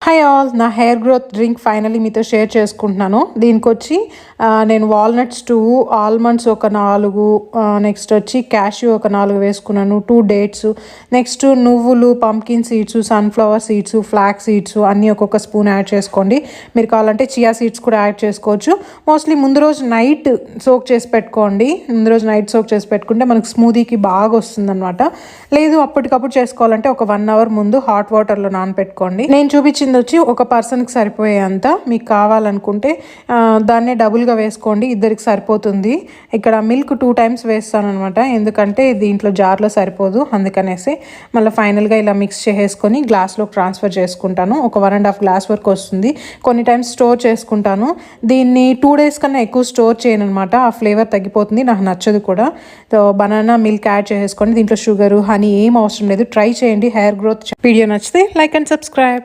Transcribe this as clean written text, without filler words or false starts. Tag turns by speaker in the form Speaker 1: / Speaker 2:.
Speaker 1: Hi all, నా hair growth drink finally మీతో share చేసుకుంటున్నాను. దీనికి వచ్చి నేను వాల్నట్స్ 2, ఆల్మండ్స్ ఒక 4, నెక్స్ట్ వచ్చి క్యాష్యూ ఒక 4 వేసుకున్నాను, 2 డేట్స్, నెక్స్ట్ నువ్వులు, pumpkin seeds, sunflower seeds, flax seeds అన్నీ ఒక్కొక్క స్పూన్ యాడ్ చేసుకోండి. మీరు కావాలంటే చియా సీడ్స్ కూడా యాడ్ చేసుకోవచ్చు. మోస్ట్లీ ముందు రోజు నైట్ సోక్ చేసి పెట్టుకోండి. ముందు రోజు నైట్ సోక్ చేసి పెట్టుకుంటే మనకు స్మూదీకి బాగా వస్తుందన్నమాట. లేదు అప్పటికప్పుడు చేసుకోవాలంటే ఒక 1 అవర్ ముందు హాట్ వాటర్లో నానపెట్టుకోండి. నేను చూపించింది వచ్చి ఒక పర్సన్కి సరిపోయేంత. మీకు కావాలనుకుంటే దాన్నే డబుల్గా వేసుకోండి, ఇద్దరికి సరిపోతుంది. ఇక్కడ మిల్క్ 2 టైమ్స్ వేస్తాను అనమాట, ఎందుకంటే దీంట్లో జార్లో సరిపోదు అందుకనేసి. మళ్ళీ ఫైనల్గా ఇలా మిక్స్ చేసేసుకొని గ్లాస్లోకి ట్రాన్స్ఫర్ చేసుకుంటాను. ఒక 1.5 గ్లాస్ వరకు వస్తుంది. కొన్ని టైమ్స్ స్టోర్ చేసుకుంటాను. దీన్ని 2 డేస్ కన్నా ఎక్కువ స్టోర్ చేయను అనమాట, ఆ ఫ్లేవర్ తగ్గిపోతుంది, నాకు నచ్చదు కూడా. సో బనానా మిల్క్ యాడ్ చేసేసుకోండి. దీంట్లో షుగరు, హనీ ఏం అవసరం లేదు. ట్రై చేయండి హెయిర్ గ్రోత్. వీడియో నచ్చితే లైక్ అండ్ సబ్స్క్రైబ్.